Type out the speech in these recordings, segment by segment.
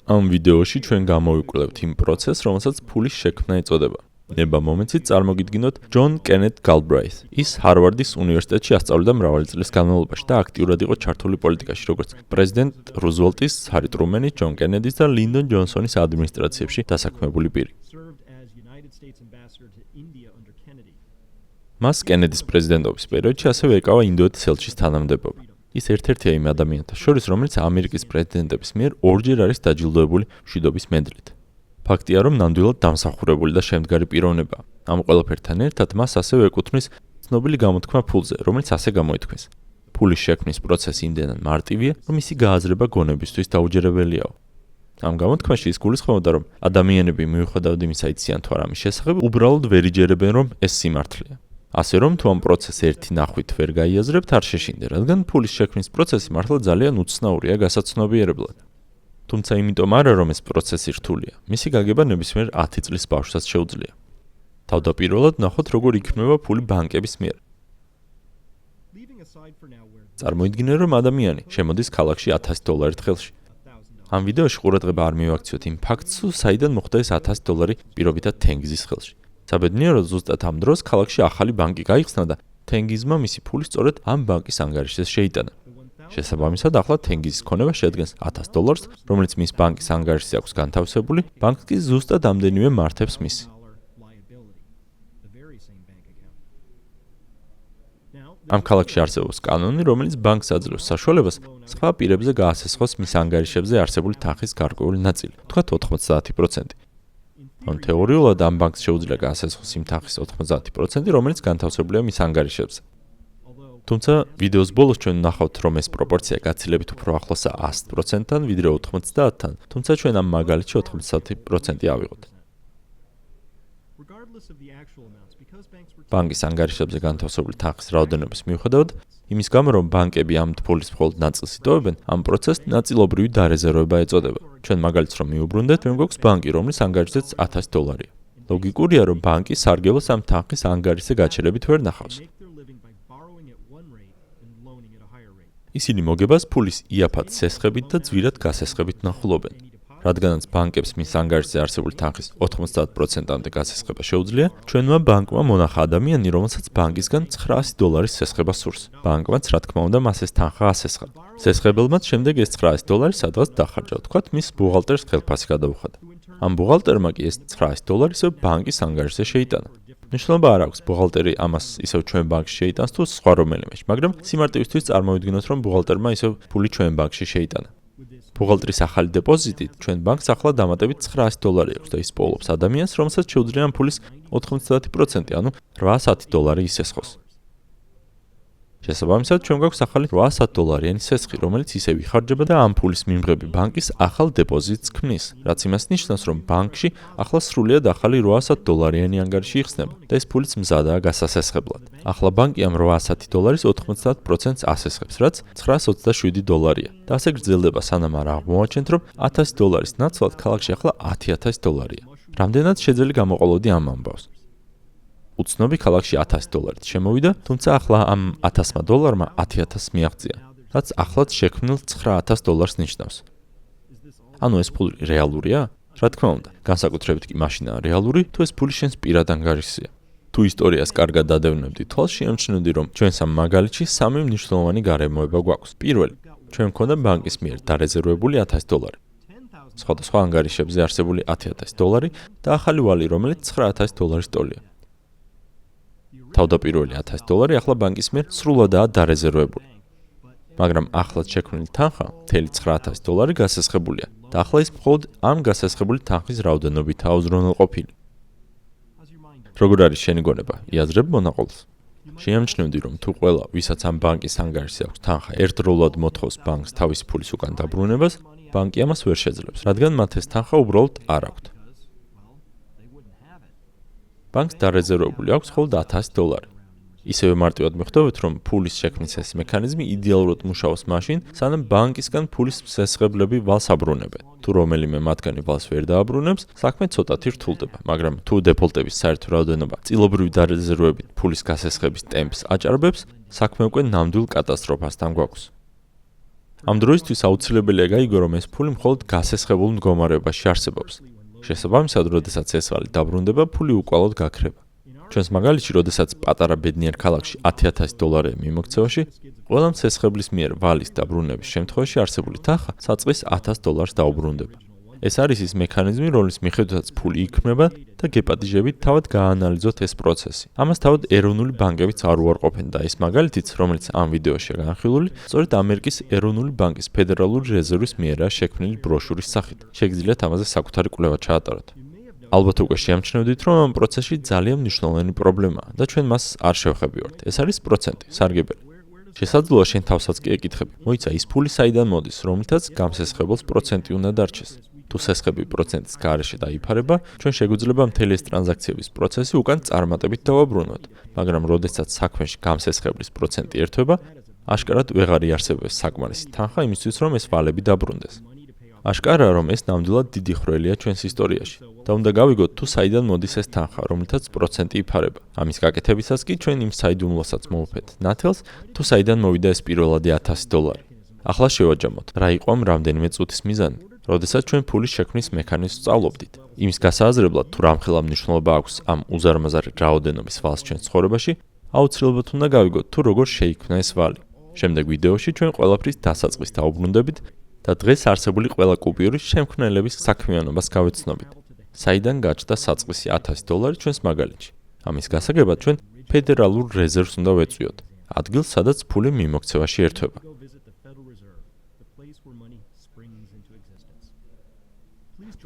ამ ვიდეოში ჩვენ გამოვიკვლევთ იმ პროცესს, რომელსაც ფულის შექმნა ეწოდება. ნება მომენტით წარმოგიდგინოთ ჯონ კენეთ გალბრაითს. ის ჰარვარდის უნივერსიტეტში ასწავლიდა მრავალი წლის განმავლობაში და აქტიურად იყო ჩართული პოლიტიკაში, როგორც პრეზიდენტ რუზველტის, ჰარი ტრუმენის, ჯონ კენედის და ლინდონ ჯონსონის ადმინისტრაციებში დასაქმებული პირი. მას კენედის პრეზიდენტობის პერიოდში ასევე ეკავა ინდოეთის ელჩის თანამდებობა. ის ერთ-ერთია იმ ადამიანთა შორის, რომელიც ამერიკის პრეზიდენტების მიერ ორჯერ არის დაჯილდოებული მშვიდობის მედლით. ფაქტია, რომ ნამდვილად დამსახურებული და შემდგარი პიროვნება. ამ ყველაფერთან ერთად მას ასევე ეკუთვნის ცნობილი გამოთქმა ფულზე, რომელიც ასე გამოითქმის. ფულის შექმნის პროცესი იმდენად მარტივია, რომ მისი გააზრება გონებისთვის დაუჯერებელიაო. ამ გამოთქმაში ის გულისხმობდა, რომ ადამიანები მიუხედავად იმისა, იციან თუ არა ამის შესახებ, უბრალოდ ვერ იჯერებენ, რომ ეს სიმართლეა. ასე რომ თუ ამ პროცესს ერთი ნახვით ვერ გაიაზრებთ, არ შეშინდე, რადგან ფულის შექმნის პროცესი მართლა ძალიან უცნაურია გასაცნობიერებლად. თუმცა იმიტომ არა, რომ ეს პროცესი რთულია. მისი გაგება ნებისმიერ 10 წლის ბავშვსაც შეუძლია. თავდაპირველად ნახოთ, როგორ იქმნება ფული ბანკების მიერ. წარმოიდგინე, რომ ადამიანი შემოდის ქალაქში $1000 ხელში. ამ ვიდეოში ყურადღება არ მივაქციოთ იმ ფაქტს, საიდან მოხდა ეს $1000 პირობითად თენგიზის ხელში. საბედნიეროდ ზუსტად ამ დროს ქალაქში ახალი ბანკი გაიხსნა და თენგიზმა მისი ფული სწორედ ამ ბანკის ანგარიშზე შეიტანა. შესაბამისად, ახლა თენგიზის ქონება შეადგენს $1000, რომელიც მის ბანკის ანგარიშზე აქვს განთავსებული, ბანკს კი ზუსტად ამდენივე მართებს მისი. ამ ქალაქში არსებობს კანონი, რომელიც ბანკს აძლევს საშუალებას სხვა პირებზე გაასესხოს მის ანგარიშებზე არსებული თანხის გარკვეული ნაწილი, თქვათ 90%. თეორიულად ამ ბანკს შეუძლია გაასესხოს იმ თანხის 90%, რომელიც განთავსებულია მის ანგარიშებზე. თუმცა ვიდეოს ბოლოს ჩვენ ვნახავთ, რომ ეს პროპორცია გაცილებით უფრო ახლოსაა 100%-თან, ვიდრე 90-თან, თუმცა ჩვენ ამ მაგალითში 90% ავიღოთ. ბანკის ანგარიშებზე განთავსებული თანხის რაოდენობის მიუხედავად, იმის გამო, რომ ბანკები ამ ფულის მხოლოდ ნაწილს იტოვებენ, ამ პროცესს ნაწილობრივი დარეზერვება ეწოდება. ჩვენ მაგალითს რომ მიუბრუნდეთ, ჩვენ გვაქვს ბანკი, რომლის ანგარიშზეც $1000. ლოგიკურია, რომ ბანკი სარგებლობს ამ თანხის ანგარიშზე გაჩერებით ვერ ნახავს. ისინი მოგებას ფულის იაფად სესხებით და ძვირად გასესხებით ნახულობენ. რადგანაც ბანკებს მის ანგარიშზე არსებული თანხის 90%-მდე გასესხება შეუძლია, ჩვენმა ბანკმა მონახა ადამიანი, რომელსაც ბანკისგან $900 სესხება სურს. ბანკმაც, რა თქმა უნდა, მას ეს თანხა ასესხა. სესხებელმაც შემდეგ ეს $900 სადღაც დახარჯა, თქვათ მის ბუღალტერს ხელფასი გადაუხადა. ამ ბუღალტერმა კი ეს $900 ისევ ბანკის ანგარიშზე შეიტანა. მნიშვნელობა არ აქვს, ბუღალტერი ამას ისევ ჩვენ ბანკში შეიტანს თუ სხვა რომელიმეში, მაგრამ სიმარტივისთვის წარმოვიდგინოთ, რომ ბუღალტერმა ისევ ფული ჩვენ ბანკში შეიტანა. ბუღალტრის ახალი დეპოზიტით ჩვენ ბანკს ახლა დამატებით $900 აქვს და ის პოულობს ადამიანს, რომელსაც შეუძლია ამ ფულის 90%, ანუ $810 ისესხოს. შესაბამისად, ჩვენ გვაქვს ახალი $800-იანი სესხი, რომელიც ისევ იხარჯება და ამ ფულის მიმღები ბანკის ახალ დეპოზიტს ქმნის, რაც იმას ნიშნავს, რომ ბანკში ახლა სრულიად ახალი $800-იანი ანგარიში იხსნება და ეს ფულიც მზადაა გასასესხებლად. ახლა ბანკი ამ $800-ის 90%-ს ასესხებს, რაც $927-ია და ასე გრძელდება, სანამ არ აღმოვაჩენთ, რომ $1000-ის ნაცვლად ქალაქში ახლა $10,000-ია. რამდენად შეძელი გამოყოლოდი ამ ამბავს? უცნობი ქალაქში $1000 შემოვიდა, თუმცა ახლა ამ $1000-მა 10,000 მიაღწია, რაც ახლად შექმნილ $9,000 ნიშნავს. ანუ ეს ფული რეალურია? რა თქმა უნდა, განსაკუთრებით კი მაშინაა რეალური, თუ ეს ფული შენს პირად ანგარიშზეა. თუ ისტორიას კარგად დადევნებდი თვალს, შეამჩნევდი, რომ ჩვენს ამ მაგალითში სამი მნიშვნელოვანი გარემოება გვაქვს. პირველი, ჩვენ მქონდა ბანკის მიერ დარეზერვებული $1000. სხვადასხვა ანგარიშებზე არსებული $10,000 და ახალი ვალი, რომელიც $9,000 ტოლია. თავდაპირველი $1000 ახლა ბანკის მიერ სრულადაა დარეზერვებული. მაგრამ ახლად შექმნილი თანხა, მთელი $9,000 გასესხებულია და ახლა ის მხოლოდ ამ გასესხებული თანხის რაოდენობითაა უზრუნველყოფილი. როგორ არის შენი გონება? იაზრებ მონაყოლს? შეამჩნევდი, რომ თუ ყველა, ვისაც ამ ბანკის ანგარიშზე აქვს თანხა, ერთდროულად მოთხოვს ბანკს თავისი ფულის უკან დაბრუნებას, ბანკი ამას ვერ შეძლებს, რადგან მათ ეს თანხა უბრალოდ არ აქვთ. ბანკს დარეზერვებული აქვს მხოლოდ $1000. ისევე მარტივად მიხვდებით, რომ ფულის შექმნის ეს მექანიზმი იდეალურად მუშაობს მაშინ, სანამ ბანკისგან ფულის სესხებლები ვალს აბრუნებენ. თუ რომელიმე მათგანი ვალს ვერ დააბრუნებს, საქმე ცოტათი რთულდება, მაგრამ თუ დეფოლტების საერთო რაოდენობა წილობრივი დარეზერვებით ფულის გასესხების ტემპს აჭარბებს, საქმე უკვე ნამდვილ კატასტროფასთან გვაქვს. ამ დროისთვის აუცილებელია გაიგო, რომ ეს ფული მხოლოდ გასესხებულ მდგომარეობაში არსებობს. შესაბამისად, როდესაც ეს ვალი დაბრუნდება, ფული უკვალოდ გაქრება. ჩვენს მაგალითში, როდესაც პატარა ბედნიერ ქალაქში $10,000 მიმოქცევაში, ყველა მცესხებლის მიერ ვალის დაბრუნების შემთხვევაში არსებული თანხა საწყის $1,000 დაუბრუნდება. ეს არის ის მექანიზმი, რომლის მიხედვითაც ფული იქმნება და გეპატიჟებით თავად გააანალიზოთ ეს პროცესი. ამას თავად ეროვნული ბანკებიც არ უარყოფენ და ეს მაგალითიც, რომელიც ამ ვიდეოშია განხილული, სწორედ ამერიკის ეროვნული ბანკის ფედერალური რეზერვის მიერაა შექმნილი ბროშურის სახით. შეგიძლიათ ამაზე საკუთარი კვლევა ჩაატაროთ. ალბათ უკვე შეამჩნევდით, რომ ამ პროცესში ძალიან მნიშვნელოვანი პრობლემაა და ჩვენ მას არ შევხებივართ. ეს არის პროცენტი, სარგებელი. შესაძლოა შენ თავსაც კი ეკითხები, მოიცა ის ფული საიდან მოდის, რომლითაც გამსესხებელს პროცენტი უნდა დარჩეს. თუ სესხები პროცენტის გარეშე დაიფარება, ჩვენ შეგვიძლია მთელი ეს ტრანზაქციების პროცესი უკან წარმატებით დავაბრუნოთ, მაგრამ როდესაც საქმეში გამსესხებლის პროცენტი ერთვება, აშკარად ვეღარ იარსებებს საკმარისი თანხა იმისთვის, რომ ეს ვალები დაბრუნდეს. აშკარაა, რომ ეს ნამდვილად დიდი ხვრელია ჩვენს ისტორიაში და უნდა გავიგოთ, თუ საიდან მოდის ეს თანხა, რომლითაც პროცენტი იფარება. ამის გაკეთებისას კი ჩვენ იმ საიდუმლოსაც მოვუხეთ ნათელს, თუ საიდან მოვიდა ეს პირველადი $1,000. ახლა შევაჯამოთ, რა იყო ამ რამდენიმე წუთის მიზანი. როდესაც ჩვენ ფულის შექმნის მექანიზმს სწავლობდით. იმის გასააზრებლად, თუ რამხელა მნიშვნელობა აქვს ამ უზარმაზარი რაოდენობის ვალს ჩვენ ცხოვრებაში, აუცილებლად უნდა გავიგოთ, თუ როგორ შეიქმნა ეს ვალი. შემდეგ ვიდეოში ჩვენ ყველაფრის დასაწყის დაუბრუნდებით და დღეს არსებული ყველა კუპიურის შემქმნელების საქმიანობას გავეცნობით. საიდან გაჩნდა საწყისი $1,000 ჩვენს მაგალითში. ამის გასაგებად ჩვენ ფედერალურ რეზერვს უნდა ვეწვიოთ, ადგილს, სადაც ფული მიმოქცევაში ერთვება.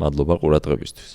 მადლობა ყურადღებისთვის.